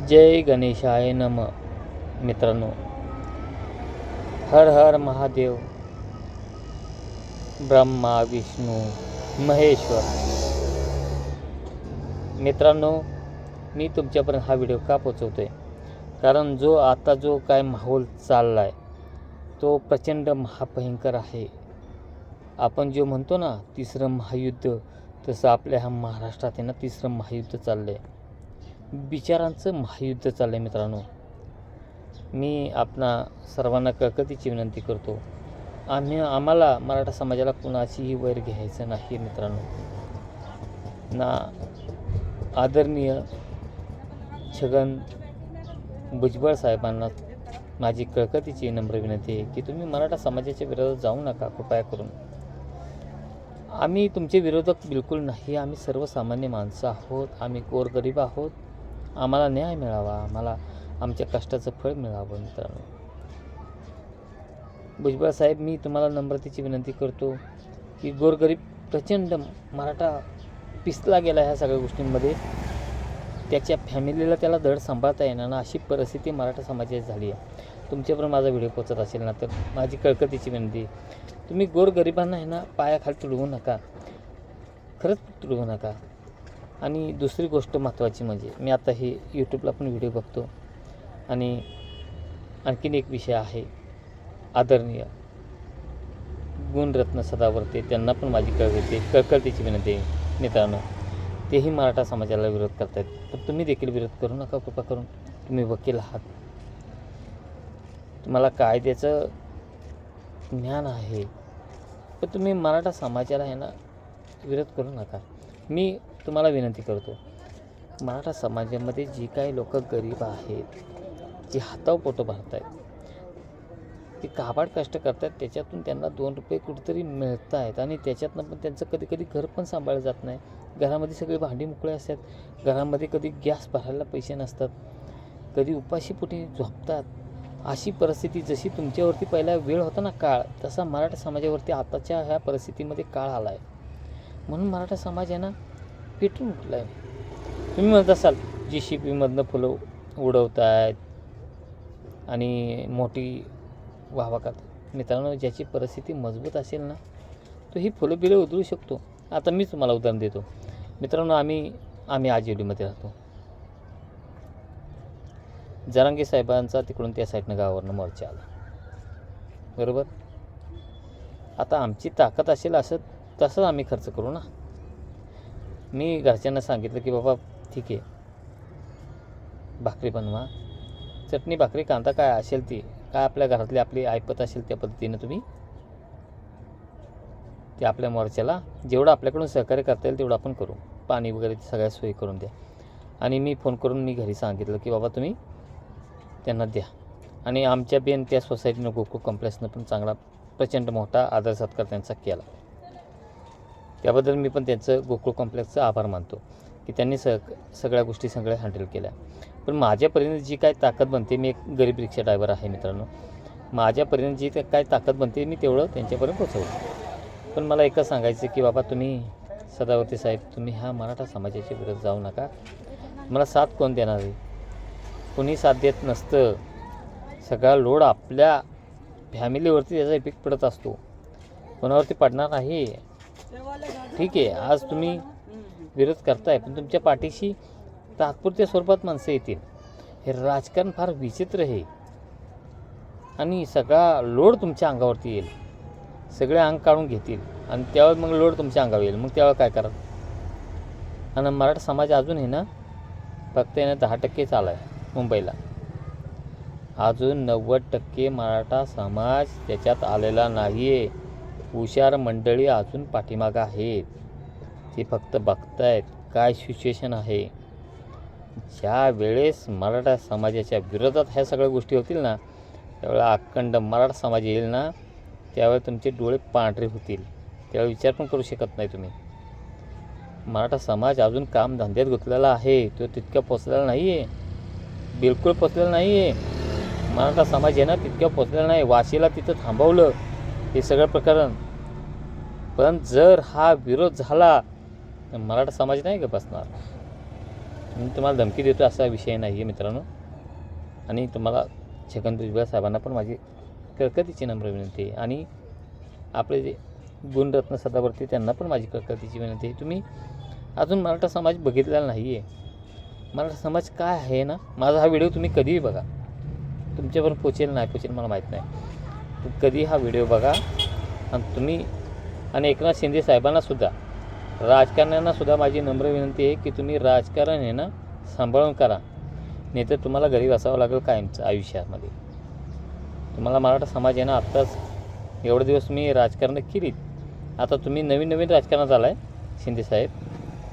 जय गणेशाय नम. मित्रांनो, हर हर महादेव. ब्रह्मा विष्णू महेश्वर. मित्रांनो, मी तुमच्यापर्यंत हा व्हिडिओ का पोचवतो आहे, कारण जो काय माहोल चालला आहे तो प्रचंड महाभयंकर आहे. आपण जो म्हणतो ना तिसरं महायुद्ध, तसं आपल्या ह्या महाराष्ट्रात आहे ना तिसरं महायुद्ध चाललं आहे. विचारांचं महायुद्ध चाललं आहे. मित्रांनो, मी आपणा सर्वांना कळकळीची विनंती करतो, आम्हाला मराठा समाजाला कुणाचीही वैर घ्यायचं नाही. मित्रांनो, ना आदरणीय छगन भुजबळ साहेबांना माझी कळकळीची नम्र विनंती आहे की तुम्ही मराठा समाजाच्या विरोधात जाऊ नका कृपया करून. आम्ही तुमचे विरोधक बिलकुल नाही. आम्ही सर्वसामान्य माणसं आहोत. आम्ही गोरगरीब आहोत. आम्हाला न्याय मिळावा, आम्हाला आमच्या कष्टाचं फळ मिळावं. मित्रांनो, भुजबळ साहेब, मी तुम्हाला नम्रतेची विनंती करतो की गोरगरीब प्रचंड मराठा पिसला गेला ह्या सगळ्या गोष्टींमध्ये. त्याच्या फॅमिलीला त्याला धड सांभाळता येणार ना अशी परिस्थिती मराठा समाजाची झाली आहे. तुमच्यापर्यंत माझा व्हिडिओ पोचत असेल ना तर माझी कळकळीची विनंती, तुम्ही गोरगरिबांना आहे ना पायाखाली तुडवू नका, खरंच तुडवू नका. आणि दुसरी गोष्ट महत्त्वाची म्हणजे, मी आता हे यूट्यूबला पण व्हिडिओ बघतो आणि आणखीन एक विषय आहे. आदरणीय गुणरत्न सदावर्ते, त्यांना पण माझी कळकळीची विनंती आहे. मित्रांनो, तेही मराठा समाजाला विरोध करत आहेत, तर तुम्ही देखील विरोध करू नका कृपा करून. तुम्ही वकील आहात, तुम्हाला कायद्याचं ज्ञान आहे, पण तुम्ही मराठा समाजाला आहे ना विरोध करू नका. मी तुम्हाला विनंती करतो, मराठा समाजामध्ये जी काही लोक गरीब आहेत, जी हातावर पोटं भरत आहेत, ते काबाड कष्ट करत आहेत, त्याच्यातून त्यांना 2 रुपये कुठेतरी मिळत आहेत आणि त्याच्यातनं पण त्यांचं कधी घर पण सांभाळलं जात नाही. घरामध्ये सगळे भांडी मोकळे असतात, घरामध्ये कधी गॅस भरायला पैसे नसतात, कधी उपाशीपोटी झोपतात. अशी परिस्थिती, जशी तुमच्यावरती पहिला वेळ होता ना काळ, तसा मराठा समाजावरती आताच्या ह्या परिस्थितीमध्ये काळ आला आहे. म्हणून मराठा समाज आहे ना पेटून उठला आहे. तुम्ही म्हणत असाल JCBमधनं फुलं उडवत आहेत आणि मोठी वाहवा करतात. मित्रांनो, ज्याची परिस्थिती मजबूत असेल ना तो ही फुलं बिलं उधळू शकतो. आता मी तुम्हाला उदाहरण देतो. मित्रांनो, आम्ही आजिवलीमध्ये राहतो. जरांगे साहेबांचा तिकडून त्या साईडनं गावावरनं मोर्चा आला, बरोबर. आता आमची ताकद असेल तसंच आम्ही खर्च करू ना. मी घरच्यांना सांगितलं की बाबा ठीक आहे, भाकरी बनवा, चटणी भाकरी कांदा काय असेल ती, काय आपल्या घरातली आपली ऐपत असेल त्या पद्धतीनं तुम्ही ते आपल्या मोर्चाला जेवढं आपल्याकडून सहकार्य करता येईल तेवढं आपण करू. पाणी वगैरे सगळ्या सोयी करून द्या. आणि मी फोन करून मी घरी सांगितलं की बाबा तुम्ही त्यांना द्या. आणि आमच्या बेन त्या सोसायटीनं गोकुळ कॉम्प्लेक्सनं पण चांगला प्रचंड मोठा आदर सत्कार त्यांचा केला. त्याबद्दल मी पण त्यांचं गोकुळ कॉम्प्लेक्सचं आभार मानतो की त्यांनी सगळ्या गोष्टी हँडल केल्या. पण माझ्यापर्यंत जी काय ताकद बनते, मी एक गरीब रिक्षा ड्रायव्हर आहे मित्रांनो, माझ्यापर्यंत जी काय ताकद बनते मी तेवढं त्यांच्यापर्यंत पोचवतो. पण मला एकच सांगायचं की बाबा तुम्ही सदावर्ते साहेब, तुम्ही ह्या मराठा समाजाच्या विरोधात जाऊ नका. मला साथ कोण देणार आहे? कोणी साथ देत नसतं. सगळा लोड आपल्या फॅमिलीवरती त्याचा इफेक्ट पडत असतो, कोणावरती पडणार नाही. ठीक आहे, आज तुम्ही विरोध करताय, पण तुमच्या पाठीशी तात्पुरत्या स्वरूपात माणसं येतील. हे राजकारण फार विचित्र आहे आणि सगळा लोड तुमच्या अंगावरती येईल. सगळे अंग काढून घेतील आणि त्यावेळेस मग लोड तुमच्या अंगावर येईल. मग त्यावेळेस काय कराल? आणि मराठा समाज अजून आहे ना फक्त आहे ना 10% आला आहे मुंबईला. अजून 90% मराठा समाज त्याच्यात आलेला नाही आहे. हुशार मंडळी अजून पाठीमागं आहेत. ते फक्त बघतायत काय सिच्युएशन आहे. ज्या वेळेस मराठा समाजाच्या विरोधात ह्या सगळ्या गोष्टी होतील ना, त्यावेळेला अखंड मराठा समाज येईल ना, त्यावेळेस तुमचे डोळे पांढरे होतील. त्यावेळी विचार पण करू शकत नाही तुम्ही. मराठा समाज अजून कामधंद्यात गुंतलेला आहे, तो तितक्या पोचलेला नाही आहे, बिलकुल पोचलेला नाही आहे. मराठा समाज आहे ना तितक्या पोचलेला नाही. वाशीला तिथं थांबवलं हे सगळं प्रकरण. पण जर हा विरोध झाला तर मराठा समाज नाही का बसणार. मी तुम्हाला धमकी देतो असा विषय नाही आहे मित्रांनो. आणि तुम्हाला छगन भुजबळ साहेबांना पण माझी कळकळीची नम्र विनंती आहे. आणि आपले जे गुणरत्न सदावर्ती त्यांना पण माझी कळकळीची विनंती आहे. तुम्ही अजून मराठा समाज बघितलेला नाही आहे. मराठा समाज काय आहे ना, माझा हा व्हिडिओ तुम्ही कधीही बघा, तुमच्यावर पोचेल नाही पोचेल मला माहीत नाही, पण कधी हा व्हिडिओ बघा. आणि तुम्ही आणि एकनाथ शिंदे साहेबांनासुद्धा, राजकारण्यांनासुद्धा माझी नम्र विनंती आहे की तुम्ही राजकारण आहे ना सांभाळून करा, नाही तर तुम्हाला घरी बसावं लागेल कायमचं आयुष्यामध्ये. तुम्हाला मराठा समाज आहे ना, आत्ताच एवढे दिवस तुम्ही राजकारण केलीत, आता तुम्ही नवीन नवीन राजकारणात आला आहे शिंदेसाहेब,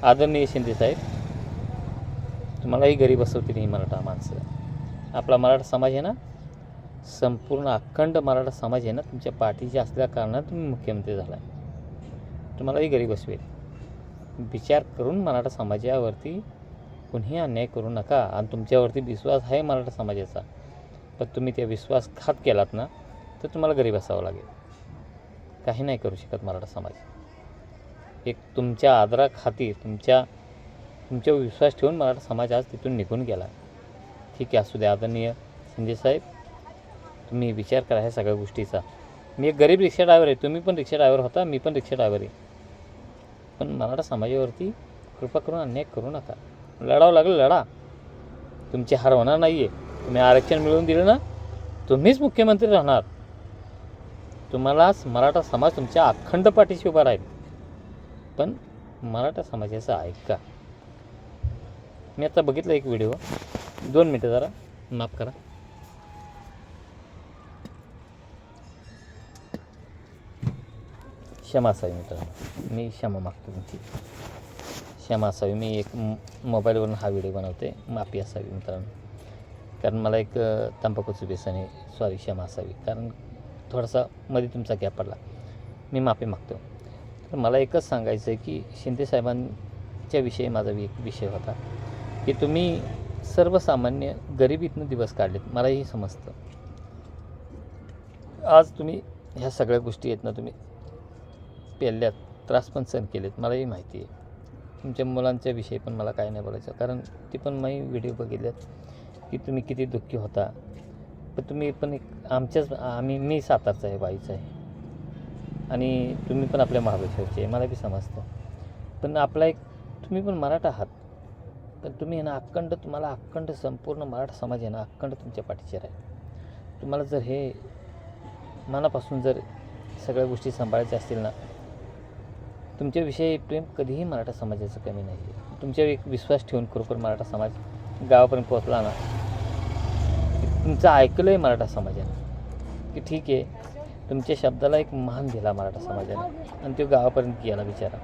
आदरणीय शिंदेसाहेब. तुम्हालाही घरी बसवतील ही मराठा माणसं. आपला मराठा समाज आहे ना, संपूर्ण अखंड मराठा समाज आहे ना तुमच्या पाठीशी असल्या कारणाने तुम्ही मुख्यमंत्री झाला आहे. तुम्हालाही घरी बसवेल. विचार करून मराठा समाजावरती कुणीही अन्याय करू नका. आणि तुमच्यावरती विश्वास आहे मराठा समाजाचा, पण तुम्ही त्या विश्वासघात केलात ना तर तुम्हाला घरी बसावं लागेल. काही नाही करू शकत मराठा समाज. एक तुमच्या आदराखाती तुमच्यावर विश्वास ठेवून मराठा समाज आज तिथून निघून गेला. ठीक आहे, असू द्या आदरणीय शिंदेसाहेब, तुम्ही विचार करा ह्या सगळ्या गोष्टीचा. मी एक गरीब रिक्षा ड्रायव्हर आहे, तुम्ही पण रिक्षा ड्रायव्हर होता, मी पण रिक्षा ड्रायव्हर आहे, पण मराठा समाजावरती कृपा करून अन्याय करू नका. लढावं लागलं लढा, तुमची हार होणार नाही आहे. तुम्ही आरक्षण मिळवून दिलं ना, तुम्हीच मुख्यमंत्री राहणार. तुम्हालाच मराठा समाज तुमच्या अखंड पाठीशी उभा राहील. पण मराठा समाजाचं ऐका. मी आता बघितलं एक व्हिडिओ, 2 मिनटं जरा माफ करा. क्षमा असावी मित्रांनो, मी क्षमा मागतो तुमची, क्षमा असावी. मी एक मोबाईलवरून हा व्हिडिओ बनवते, माफी असावी मित्रांनो, कारण मला एक तंबाखूचं व्यसन आहे. सॉरी, क्षमा असावी, कारण थोडासा मध्ये तुमचा गॅप पडला, मी माफी मागतो. तर मला एकच सांगायचं आहे की शिंदेसाहेबांच्या विषयी माझा एक विषय होता की तुम्ही सर्वसामान्य गरिबीतनं दिवस काढलेत, मलाही समजतं. आज तुम्ही ह्या सगळ्या गोष्टी आहेत ना, तुम्ही पेलल्यात, त्रास पण सहन केलेत, मलाही माहिती आहे. तुमच्या मुलांच्या विषयी पण मला काय नाही बोलायचं, कारण ती पण मी व्हिडिओ बघितल्यात की तुम्ही किती दुःखी होता. पण तुम्ही पण एक मी सातारचा आहे, वाईचा आहे, आणि तुम्ही पण आपल्या महाबळेश्वरचे आहे, मला बी समजतं. पण आपला एक तुम्ही पण मराठा आहात, पण तुम्ही ना तुम्हाला अखंड संपूर्ण मराठा समाज आहे ना अखंड तुमच्या पाठीशी राहील. तुम्हाला जर हे मनापासून जर सगळ्या गोष्टी सांभाळायच्या असतील ना, तुमच्याविषयी प्रेम कधीही मराठा समाजाचं कमी नाही आहे. तुमच्यावर एक विश्वास ठेवून खरोखर मराठा समाज गावापर्यंत पोहोचला ना, तुमचं ऐकलं आहे मराठा समाजाने की ठीक आहे, तुमच्या शब्दाला एक मान दिला मराठा समाजाने, आणि तो गावापर्यंत गेला बिचारा.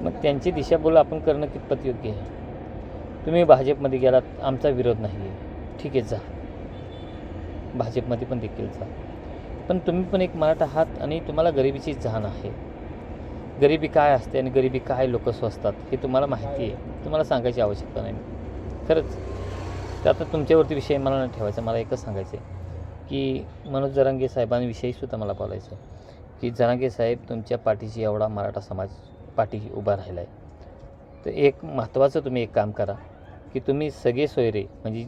मग त्यांची दिशाभूल आपण करणं कितपत योग्य आहे. तुम्ही भाजपमध्ये गेलात, आमचा विरोध नाही आहे, ठीक आहे, जा भाजपमध्ये पण देखील जा, पण तुम्ही पण एक मराठा आहात आणि तुम्हाला गरिबीची जाण आहे. गरिबी काय असते आणि गरिबी काय लोक स्वसतात हे तुम्हाला माहिती आहे, तुम्हाला सांगायची आवश्यकता नाही खरंच. तर आता तुमच्यावरती विषय मला नाही ठेवायचा, मला एकच सांगायचं आहे की मनोज जरांगे साहेबांविषयीसुद्धा मला बोलायचं आहे की जरांगे साहेब तुमच्या पाठीशी एवढा मराठा समाज पाठीशी उभा राहिला आहे. तर एक महत्त्वाचं तुम्ही एक काम करा की तुम्ही सगळे सोयरे, म्हणजे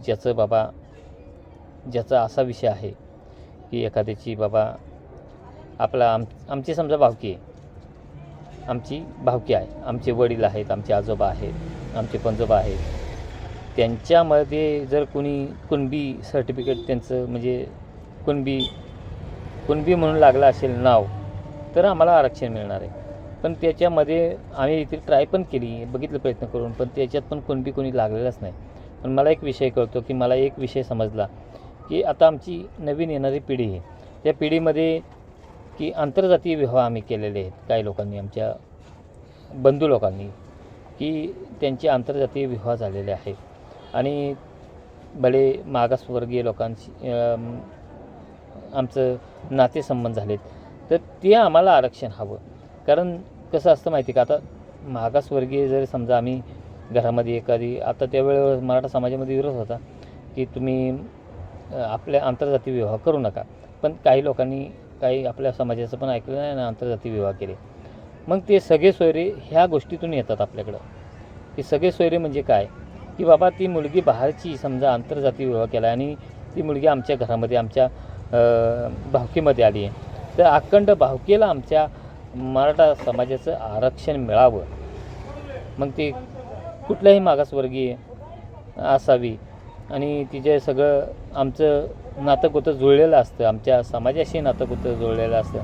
ज्याचा असा विषय आहे की एखाद्याची बाबा आमची समजा भावकी आहे, आमची भावकी आहे, आमचे वडील आहेत, आमचे आजोबा आहेत, आमचे पंजोबा आहेत, त्यांच्यामध्ये जर कोणी कुणबी सर्टिफिकेट त्यांचं म्हणजे कुणबी म्हणून लागलं असेल नाव, तर आम्हाला आरक्षण मिळणार आहे. पण त्याच्यामध्ये आम्ही इथे ट्राय पण केली, बघितलं प्रयत्न करून, पण त्याच्यात पण कोणी लागलेलाच नाही. पण मला एक विषय कळतो की मला एक विषय समजला की आता आमची नवीन येणारी पिढी आहे, त्या पिढीमध्ये की आंतरजातीय विवाह आम्ही केलेले आहेत, काही लोकांनी, आमच्या बंधू लोकांनी, की त्यांचे आंतरजातीय विवाह झालेले आहेत, आणि भले मागासवर्गीय लोकांशी आमचं नातेसंबंध झालेत, तर ते आम्हाला आरक्षण हवं. कारण कसं असतं माहिती का, आता मागासवर्गीय जर समजा आम्ही घरामध्ये एखादी, आता त्यावेळेस मराठा समाजामध्ये विरोध होता की तुम्ही आपल्या आंतरजातीय विवाह करू नका, पण काही लोकांनी काही आपल्या समाजाचं पण ऐकलं नाही आणि आंतरजातीय विवाह केले. मग ते सगळे सोयरे ह्या गोष्टीतून येतात आपल्याकडं की सगळे सोयरे म्हणजे काय, की बाबा ती मुलगी बाहेरची समजा आंतरजातीय विवाह केला आणि ती मुलगी आमच्या घरामध्ये आमच्या भावकीमध्ये आली आहे, तर अखंड भावकीला आमच्या मराठा समाजाचं आरक्षण मिळावं. मग ती कुठल्याही मागासवर्गीय असावी आणि तिचे सगळं आमचं नातं जुळलेलं असतं, आमच्या समाजाशी नातं जुळलेलं असतं,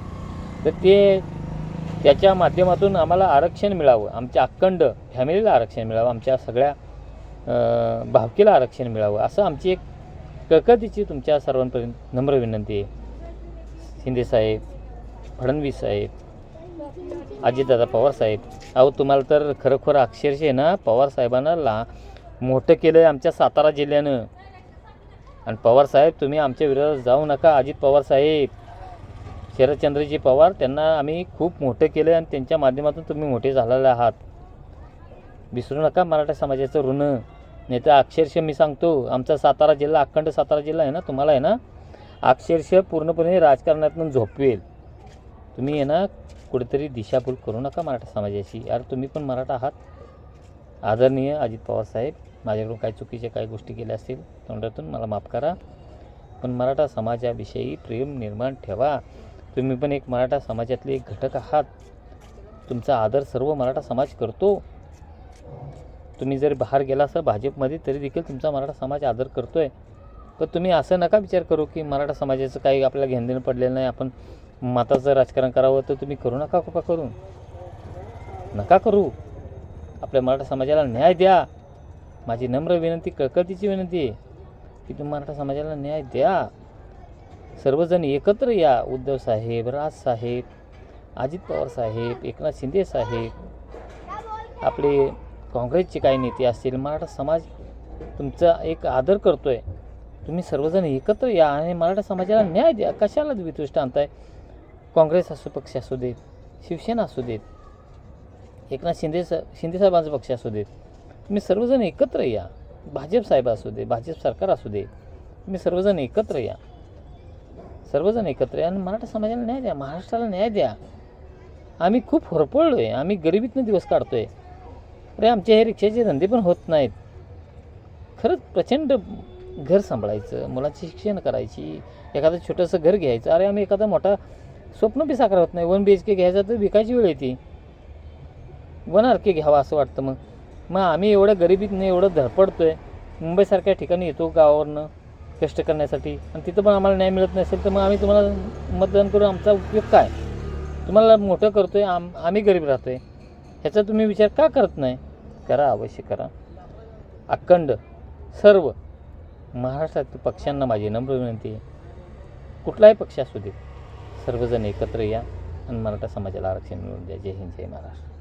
तर ते त्याच्या माध्यमातून आम्हाला आरक्षण मिळावं, आमच्या अखंड फॅमिलीला आरक्षण मिळावं, आमच्या सगळ्या भावकीला आरक्षण मिळावं, असं आमची एक कळकळीची तुमच्या सर्वांपर्यंत नम्र विनंती आहे. शिंदेसाहेब, फडणवीस साहेब, अजितदादा पवार साहेब, अहो तुम्हाला तर खरोखर अक्षरशः ना पवार साहेबांना मोठं केलं आहे आमच्या सातारा जिल्ह्यानं. आणि पवार साहेब तुम्ही आमच्या विरोधात जाऊ नका. अजित पवार साहेब, शरदचंद्रजी पवार, त्यांना आम्ही खूप मोठं केलं आणि त्यांच्या माध्यमातून तुम्ही मोठे झालेले आहात. विसरू नका मराठा समाजाचं ऋण. नाही तर अक्षरशः मी सांगतो, आमचा सातारा जिल्हा, अखंड सातारा जिल्हा आहे ना, तुम्हाला आहे ना अक्षरशः पूर्णपणे राजकारणातून झोपवेल. तुम्ही आहे ना कुठेतरी दिशाभूल करू नका मराठा समाजाची. यार तुम्ही पण मराठा आहात. आदरणीय अजित पवार साहेब, माझ्याकडून काही चुकीच्या काही गोष्टी केल्या असतील तोंडातून मला माफ करा, पण मराठा समाजाविषयी प्रेम निर्माण ठेवा. तुम्ही पण एक मराठा समाजातले एक घटक आहात. तुमचा आदर सर्व मराठा समाज करतो. तुम्ही जर बाहेर गेला असं भाजपमध्ये तरी देखील तुमचा मराठा समाज आदर करतो आहे. पण तुम्ही असं नका विचार करू की मराठा समाजाचं काही आपल्याला घेणदेणं पडलेलं नाही, आपण मताचं राजकारण करावं, तर तुम्ही करू नका. कृपा करून नका करू. आपल्या मराठा समाजाला न्याय द्या. माझी नम्र विनंती, कळकळीची विनंती आहे की तुम्ही मराठा समाजाला न्याय द्या. सर्वजण एकत्र या. उद्धव साहेब, राज साहेब, अजित पवार साहेब, एकनाथ शिंदे साहेब, आपले काँग्रेसचे काही नेते असतील, मराठा समाज तुमचा एक आदर करतो आहे. तुम्ही सर्वजण एकत्र या आणि मराठा समाजाला न्याय द्या. कशाला वितुष्ट आणताय? काँग्रेस असो, पक्ष असू देत, शिवसेना असू देत, एकनाथ शिंदेसाहेबांचा पक्ष असू देत, तुम्ही सर्वजण एकत्र या. भाजप साहेब असू दे, भाजप सरकार असू दे, तुम्ही सर्वजण एकत्र या. सर्वजण एकत्र या आणि मराठा समाजाला न्याय द्या, महाराष्ट्राला न्याय द्या. आम्ही खूप होरपळलो आहे, आम्ही गरिबीतनं दिवस काढतो आहे. अरे आमचे हे रिक्षाचे धंदे पण होत नाहीत. खरंच प्रचंड घर सांभाळायचं, मुलांची शिक्षण करायची, एखादं छोटंसं घर घ्यायचं. अरे आम्ही एखादा मोठा स्वप्न बी साकार होत नाही. 1 BHK घ्यायचा तर विकायची वेळ येते. 1 RK घ्यावा असं वाटतं. मग आम्ही एवढ्या गरिबीतनं एवढं धडपडतो आहे. मुंबईसारख्या ठिकाणी येतो गावावरनं कष्ट करण्यासाठी आणि तिथं पण आम्हाला न्याय मिळत नसेल तर मग आम्ही तुम्हाला मतदान करून आमचा उपयोग काय? तुम्हाला मोठं करतो आहे, आम्ही गरीब राहतो आहे, ह्याचा तुम्ही विचार का करत नाही? करा, अवश्य करा. अखंड सर्व महाराष्ट्रातील पक्षांना माझी नम्र विनंती आहे, कुठलाही पक्ष असू दे, सर्वजण एकत्र या आणि मराठा समाजाला आरक्षण मिळवून द्या. जय हिंद, जय महाराष्ट्र.